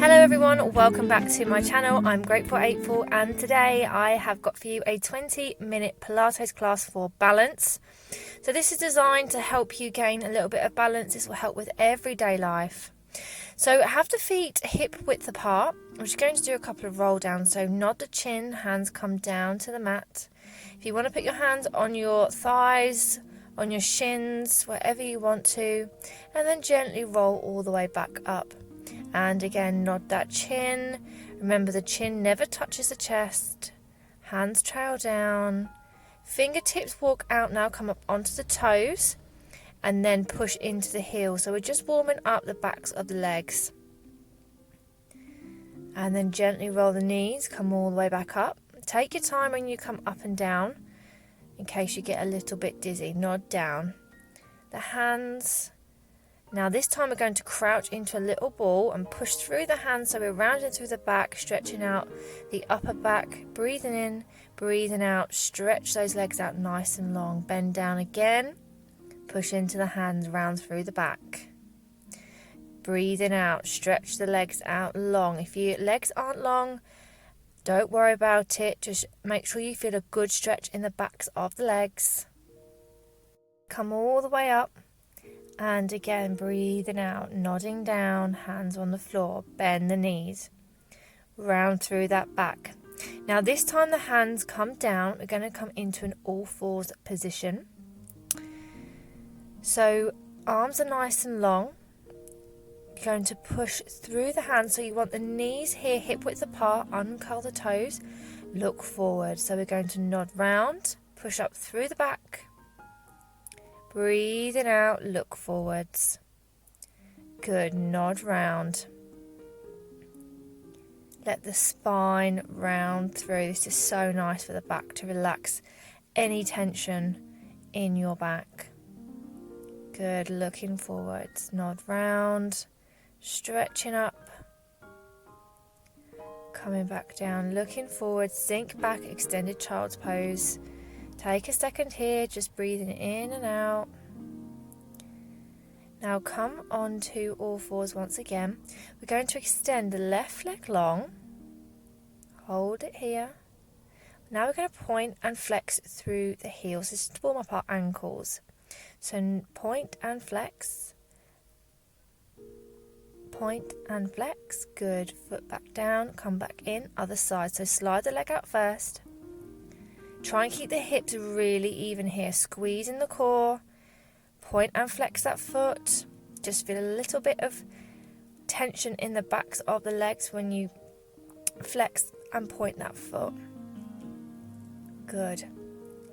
Hello everyone, welcome back to my channel. I'm Grateful April and today I have got for you a 20-minute Pilates class for balance. So this is designed to help you gain a little bit of balance. This will help with everyday life. So have the feet hip width apart. I'm just going to do a couple of roll downs. So nod the chin, hands come down to the mat. If you want to put your hands on your thighs, on your shins, wherever you want to, and then gently roll all the way back up. And again, nod that chin. Remember, the chin never touches the chest. Hands trail down. Fingertips walk out now, come up onto the toes, and then push into the heels. So we're just warming up the backs of the legs. And then gently roll the knees, come all the way back up. Take your time when you come up and down, in case you get a little bit dizzy. Nod down. The hands. Now this time we're going to crouch into a little ball and push through the hands, so we're rounding through the back, stretching out the upper back, breathing in, breathing out, stretch those legs out nice and long. Bend down again, push into the hands, round through the back. Breathing out, stretch the legs out long. If your legs aren't long, don't worry about it, just make sure you feel a good stretch in the backs of the legs. Come all the way up. And again, breathing out, nodding down, hands on the floor, bend the knees, round through that back. Now this time the hands come down, we're going to come into an all fours position. So arms are nice and long. You're going to push through the hands, so you want the knees here, hip width apart, uncurl the toes, look forward. So we're going to nod round, push up through the back. Breathing out, look forwards. Good, nod round. Let the spine round through. This is so nice for the back to relax any tension in your back. Good, looking forwards. Nod round, stretching up. Coming back down, looking forward, sink back, extended child's pose. Take a second here, just breathing in and out. Now come on to all fours once again. We're going to extend the left leg long. Hold it here. Now we're going to point and flex through the heels. This is to warm up our ankles. So point and flex. Point and flex. Good. Foot back down, come back in, other side. So slide the leg out first. Try and keep the hips really even here. Squeeze in the core. Point and flex that foot. Just feel a little bit of tension in the backs of the legs when you flex and point that foot. Good.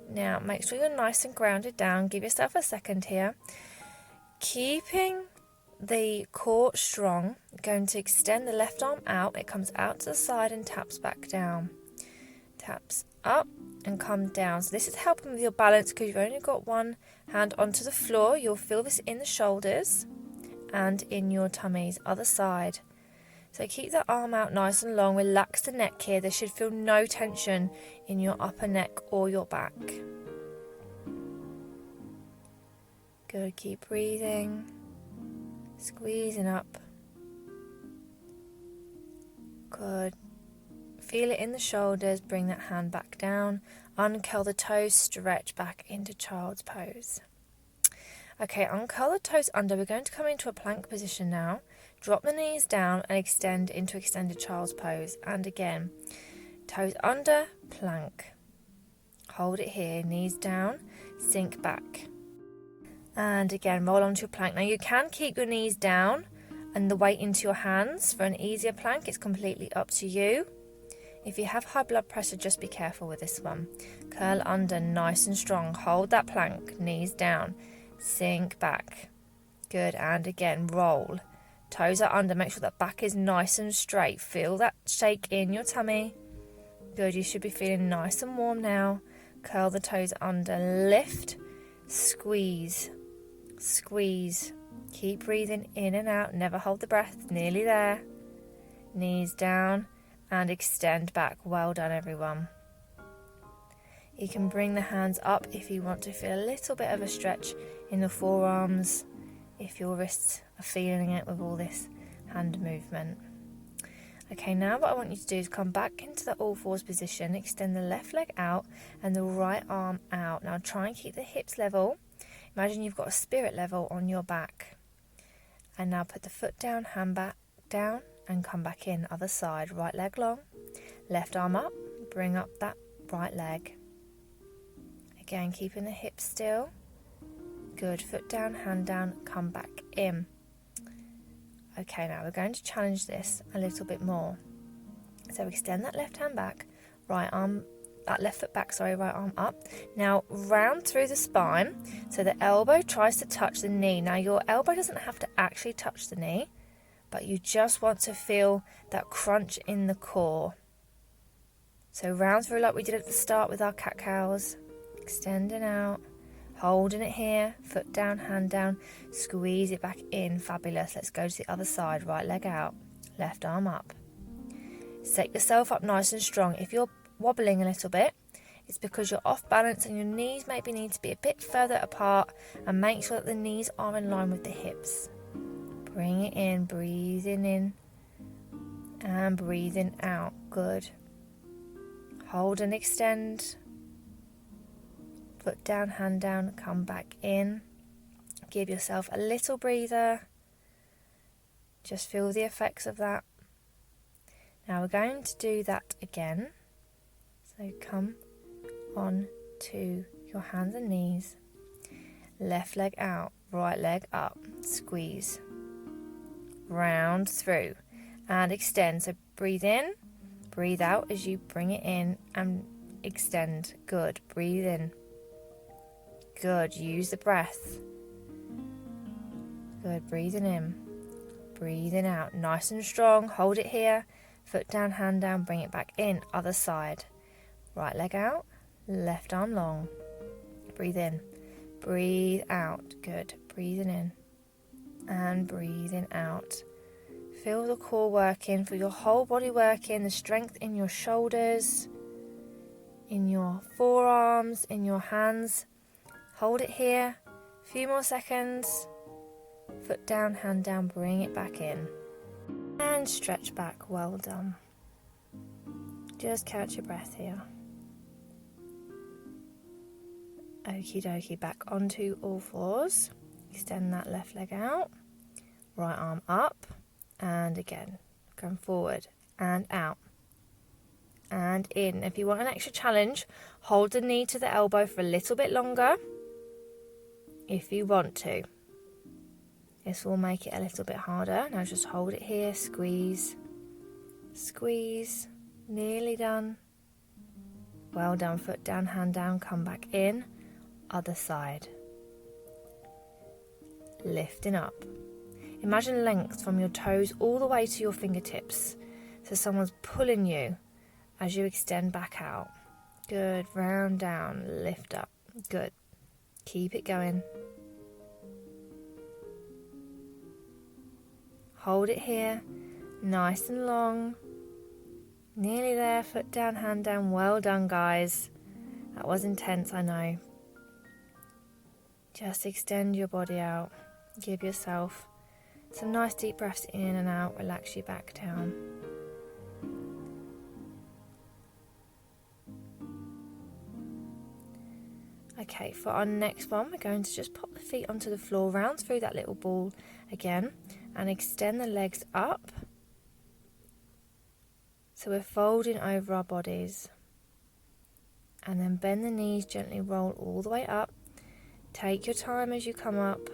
Now make sure you're nice and grounded down. Give yourself a second here. Keeping the core strong, you're going to extend the left arm out. It comes out to the side and taps back down. Taps up and come down. So this is helping with your balance because you've only got one hand onto the floor. You'll feel this in the shoulders and in your tummies. Other side. So keep the arm out nice and long. Relax the neck here. There should feel no tension in your upper neck or your back. Good. Keep breathing. Squeezing up. Good. Feel it in the shoulders, bring that hand back down, uncurl the toes, stretch back into child's pose. Okay, uncurl the toes under. We're going to come into a plank position now. Drop the knees down and extend into extended child's pose. And again, toes under, plank. Hold it here, knees down, sink back. And again, roll onto your plank. Now you can keep your knees down and the weight into your hands for an easier plank. It's completely up to you. If you have high blood pressure, just be careful with this one. Curl under, nice and strong. Hold that plank, knees down, sink back. Good, and again, roll. Toes are under, make sure that back is nice and straight. Feel that shake in your tummy. Good, you should be feeling nice and warm now. Curl the toes under, lift, squeeze, squeeze. Keep breathing in and out, never hold the breath, nearly there. Knees down. And extend back. Well done, everyone. You can bring the hands up if you want to feel a little bit of a stretch in the forearms, if your wrists are feeling it with all this hand movement. Okay, now what I want you to do is come back into the all fours position, extend the left leg out and the right arm out. Now try and keep the hips level. Imagine you've got a spirit level on your back. And now put the foot down, hand back down and come back in. Other side, right leg long, left arm up, bring up that right leg. Again, keeping the hips still. Good, foot down, hand down, come back in. Okay, now we're going to challenge this a little bit more. So extend that left hand back, right arm, that left foot back, sorry, right arm up. Now round through the spine, so the elbow tries to touch the knee. Now your elbow doesn't have to actually touch the knee, but you just want to feel that crunch in the core. So round through like we did at the start with our cat-cows, extending out. Holding it here, foot down, hand down, squeeze it back in. Fabulous. Let's go to the other side. Right leg out, left arm up. Set yourself up nice and strong. If you're wobbling a little bit, it's because you're off balance and your knees maybe need to be a bit further apart, and make sure that the knees are in line with the hips. Bring it in, breathing in and breathing out. Good. Hold and extend. Foot down, hand down, come back in. Give yourself a little breather. Just feel the effects of that. Now we're going to do that again. So come on to your hands and knees. Left leg out, right leg up. Squeeze. Round through and extend. So breathe in, breathe out as you bring it in and extend. Good. Breathe in. Good, use the breath. Good, breathing in, breathing out. Nice and strong, hold it here. Foot down, hand down, bring it back in. Other side. Right leg out, left arm long. Breathe in, breathe out. Good, breathing in and breathing out. Feel the core working, feel your whole body working, the strength in your shoulders, in your forearms, in your hands. Hold it here, a few more seconds. Foot down, hand down, bring it back in. And stretch back, well done. Just catch your breath here. Okie dokie, back onto all fours. Extend that left leg out, right arm up, and again, going forward and out. And in. If you want an extra challenge, hold the knee to the elbow for a little bit longer. If you want to. This will make it a little bit harder. Now just hold it here, squeeze, squeeze, nearly done. Well done, foot down, hand down, come back in. Other side. Lifting up. Imagine length from your toes all the way to your fingertips. So someone's pulling you as you extend back out. Good, round down, lift up. Good. Keep it going. Hold it here, nice and long. Nearly there, foot down, hand down. Well done, guys. That was intense, I know. Just extend your body out. Give yourself some nice deep breaths in and out. Relax your back down. Okay, for our next one, we're going to just pop the feet onto the floor, round through that little ball again, and extend the legs up. So we're folding over our bodies. And then bend the knees, gently roll all the way up. Take your time as you come up.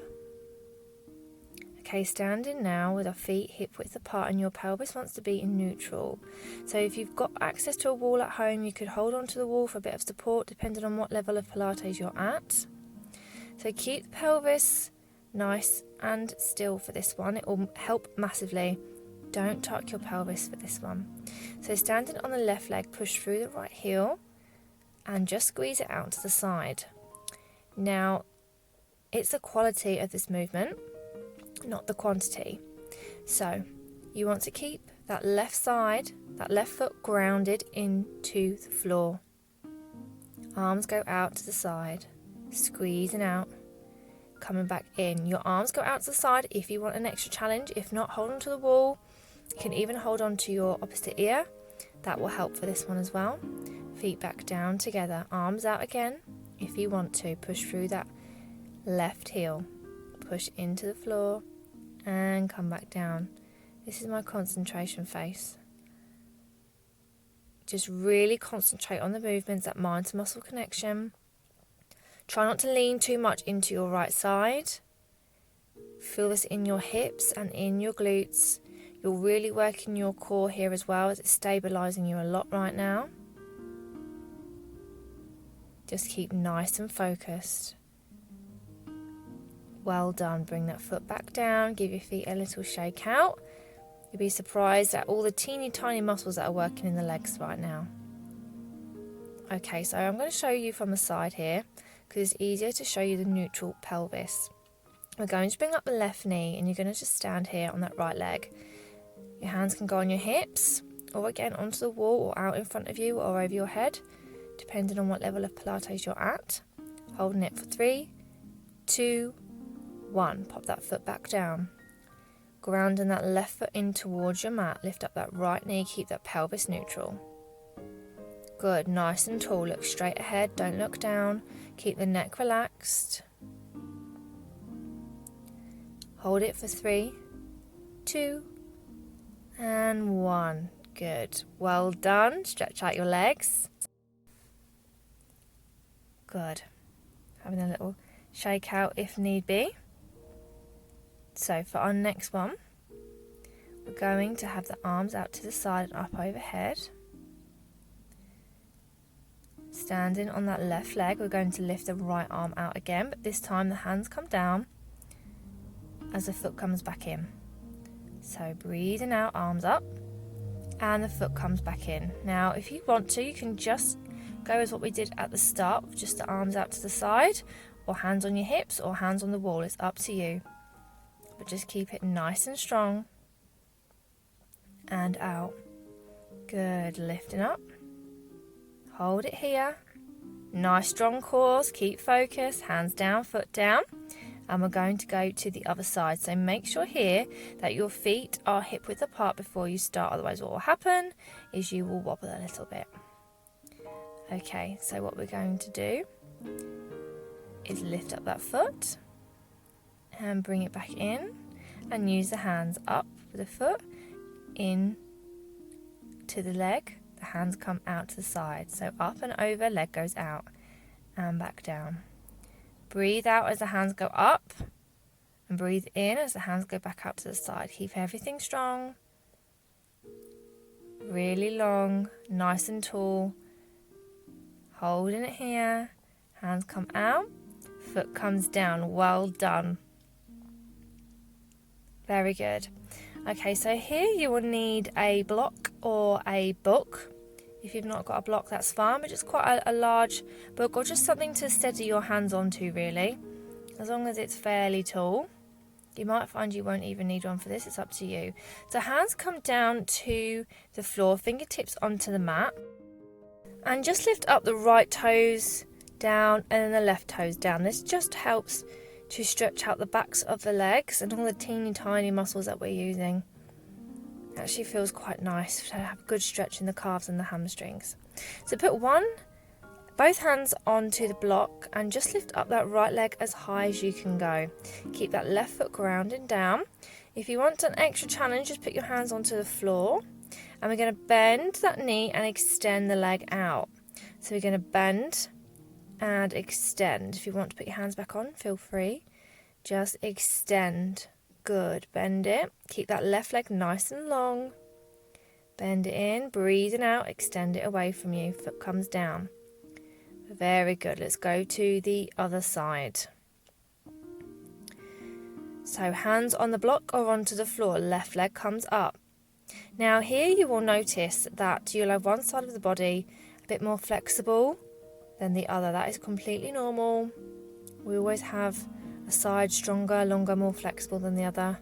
Okay, standing now with our feet hip width apart and your pelvis wants to be in neutral. So if you've got access to a wall at home, you could hold onto the wall for a bit of support depending on what level of Pilates you're at. So keep the pelvis nice and still for this one. It will help massively. Don't tuck your pelvis for this one. So standing on the left leg, push through the right heel and just squeeze it out to the side. Now, it's the quality of this movement, not the quantity. So you want to keep that left side, that left foot grounded into the floor. Arms go out to the side, squeezing out, coming back in. Your arms go out to the side if you want an extra challenge. If not, hold onto the wall You can even hold on to your opposite ear. That will help for this one as well. Feet back down together, arms out again. If you want to, push through that left heel. Push into the floor and come back down. This is my concentration face. Just really concentrate on the movements, that mind to muscle connection. Try not to lean too much into your right side. Feel this in your hips and in your glutes. You're really working your core here as well, as it's stabilizing you a lot right now. Just keep nice and focused. Well done. Bring that foot back down. Give your feet a little shake out. You'll be surprised at all the teeny tiny muscles that are working in the legs right now. Okay, so I'm going to show you from the side here because it's easier to show you the neutral pelvis. We're going to bring up the left knee and you're going to just stand here on that right leg. Your hands can go on your hips or again onto the wall or out in front of you or over your head, depending on what level of Pilates you're at. Holding it for 3, 2, 1. Pop that foot back down. Grounding that left foot in towards your mat. Lift up that right knee, keep that pelvis neutral. Good, nice and tall. Look straight ahead, don't look down. Keep the neck relaxed. Hold it for 3, 2, and 1. Good, well done. Stretch out your legs. Good. Having a little shake out if need be. So for our next one, we're going to have the arms out to the side and up overhead. Standing on that left leg, we're going to lift the right arm out again, but this time the hands come down as the foot comes back in. So breathing out, arms up, and the foot comes back in. Now, if you want to, you can just go as what we did at the start, with just the arms out to the side, or hands on your hips, or hands on the wall. It's up to you. But just keep it nice and strong. And out. Good, lifting up. Hold it here. Nice strong cores, keep focused, hands down, foot down. And we're going to go to the other side. So make sure here that your feet are hip width apart before you start. Otherwise what will happen is you will wobble a little bit. Okay, so what we're going to do is lift up that foot and bring it back in and use the hands up with the foot in to the leg. The hands come out to the side. So up and over, leg goes out and back down. Breathe out as the hands go up and breathe in as the hands go back out to the side. Keep everything strong, really long, nice and tall. Holding it here, hands come out, foot comes down. Well done. Very good. Okay, so here you will need a block or a book. If you've not got a block, that's fine, but just quite a large book or just something to steady your hands onto, really. As long as it's fairly tall. You might find you won't even need one for this, it's up to you. So hands come down to the floor, fingertips onto the mat. And just lift up the right toes down and then the left toes down. This just helps to stretch out the backs of the legs and all the teeny tiny muscles that we're using. It actually feels quite nice to have a good stretch in the calves and the hamstrings. So put both hands onto the block and just lift up that right leg as high as you can go. Keep that left foot grounded down. If you want an extra challenge, just put your hands onto the floor and we're going to bend that knee and extend the leg out. So we're going to bend and extend. If you want to put your hands back on, feel free. Just extend. Good. Bend it. Keep that left leg nice and long. Bend it in, breathing out, extend it away from you. Foot comes down. Very good. Let's go to the other side. So hands on the block or onto the floor. Left leg comes up. Now here you will notice that you'll have one side of the body a bit more flexible than the other. That is completely normal. We always have a side stronger, longer, more flexible than the other.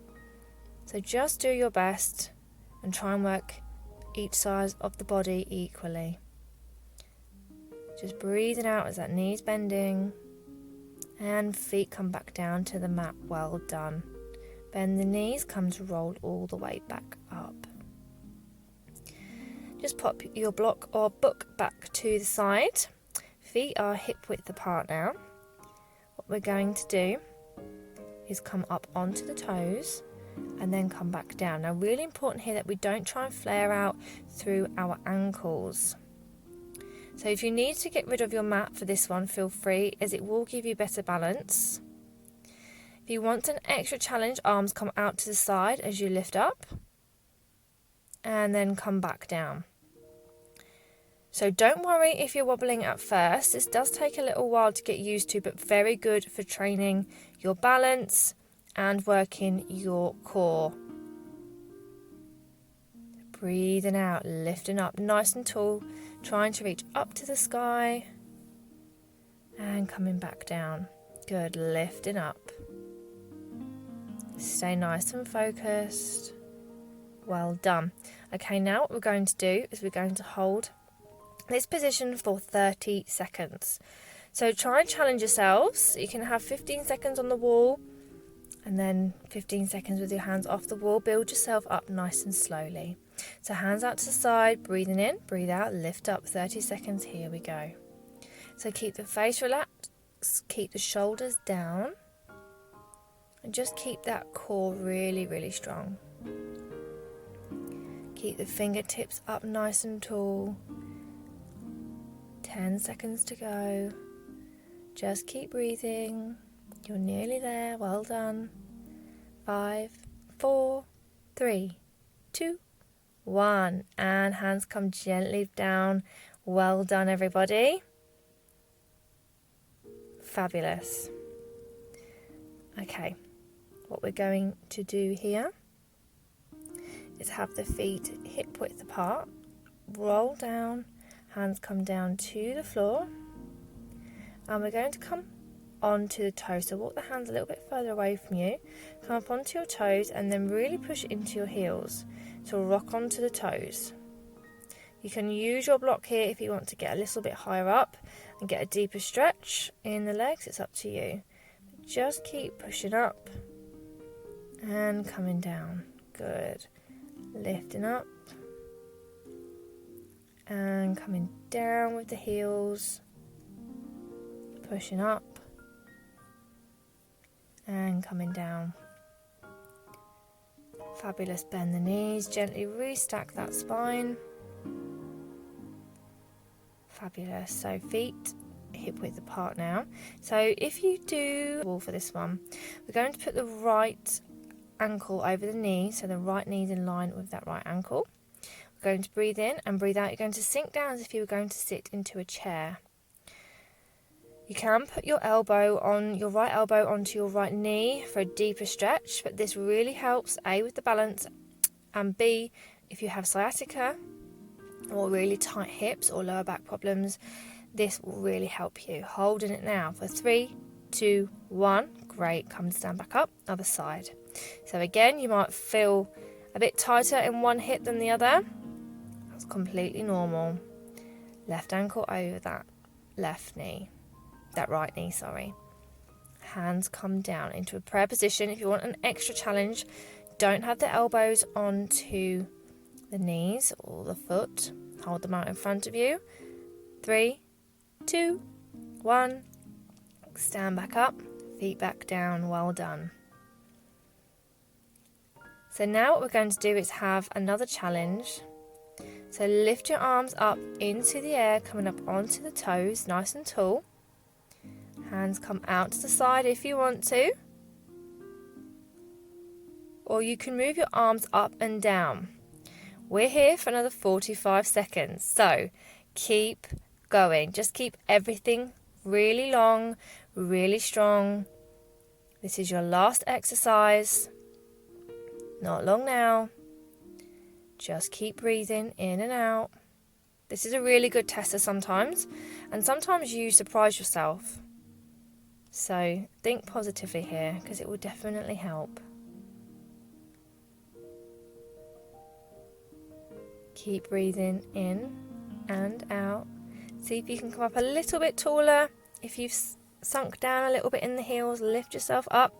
So just do your best and try and work each side of the body equally. Just breathing out as that knee's bending and feet come back down to the mat. Well done. Bend the knees, come to roll all the way back up. Just pop your block or book back to the side. Feet are hip width apart now. What we're going to do is come up onto the toes and then come back down. Now, really important here that we don't try and flare out through our ankles. So if you need to get rid of your mat for this one, feel free, as it will give you better balance. If you want an extra challenge, arms come out to the side as you lift up and then come back down. So don't worry if you're wobbling at first. This does take a little while to get used to, but very good for training your balance and working your core. Breathing out, lifting up nice and tall, trying to reach up to the sky and coming back down. Good, lifting up. Stay nice and focused. Well done. Okay, now what we're going to do is we're going to hold this position for 30 seconds. So try and challenge yourselves. You can have 15 seconds on the wall and then 15 seconds with your hands off the wall. Build yourself up nice and slowly. So hands out to the side, breathing in, breathe out, lift up, 30 seconds. Here we go. So keep the face relaxed, keep the shoulders down, and just keep that core really, really strong. Keep the fingertips up nice and tall. 10 seconds to go. Just keep breathing. You're nearly there. Well done. 5, 4, 3, 2, 1. And hands come gently down. Well done, everybody. Fabulous. Okay, what we're going to do here is have the feet hip width apart. Roll down. Hands come down to the floor, and we're going to come onto the toes. So walk the hands a little bit further away from you, come up onto your toes, and then really push into your heels. So rock onto the toes. You can use your block here if you want to get a little bit higher up and get a deeper stretch in the legs. It's up to you. Just keep pushing up and coming down. Good. Lifting up and coming down with the heels, pushing up and coming down. Fabulous. Bend the knees, gently restack that spine. Fabulous. So feet hip width apart now. So if you do wall for this one, we're going to put the right ankle over the knee, so the right knee's in line with that right ankle. We're going to breathe in and breathe out. You're going to sink down as if you were going to sit into a chair. You can put your right elbow onto your right knee for a deeper stretch, but this really helps A, with the balance, and B, if you have sciatica or really tight hips or lower back problems, this will really help you. Holding it now for 3, 2, 1. Great. Come and stand back up. Other side. So again, you might feel a bit tighter in one hip than the other. That's completely normal. Left ankle over that right knee, sorry. Hands come down into a prayer position. If you want an extra challenge, don't have the elbows onto the knees or the foot. Hold them out in front of you. 3, 2, 1. Stand back up, feet back down. Well done. So now what we're going to do is have another challenge. So lift your arms up into the air, coming up onto the toes, nice and tall. Hands come out to the side if you want to. Or you can move your arms up and down. We're here for another 45 seconds. So keep going. Just keep everything really long, really strong. This is your last exercise. Not long now. Just keep breathing in and out. This is a really good tester sometimes, and sometimes you surprise yourself. So think positively here, because it will definitely help. Keep breathing in and out. See if you can come up a little bit taller. If you've sunk down a little bit in the heels, lift yourself up.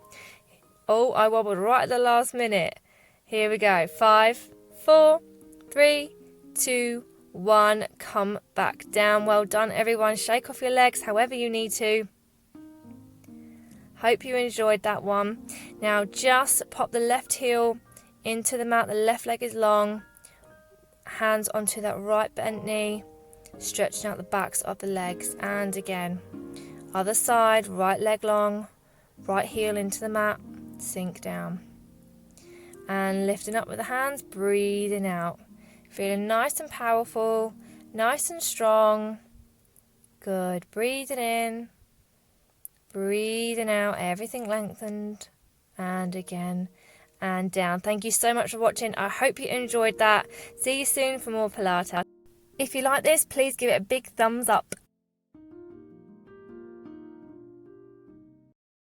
Oh, I wobbled right at the last minute. Here we go. 5, 4, 3, 2, 1, come back down. Well done, everyone. Shake off your legs however you need to. Hope you enjoyed that one. Now just pop the left heel into the mat. The left leg is long. Hands onto that right bent knee, stretching out the backs of the legs. And again, other side, right leg long, right heel into the mat, sink down. And lifting up with the hands, breathing out. Feeling nice and powerful, nice and strong. Good. Breathing in. Breathing out, everything lengthened, and again, and down. Thank you so much for watching. I hope you enjoyed that. See you soon for more Pilates. If you like this, please give it a big thumbs up.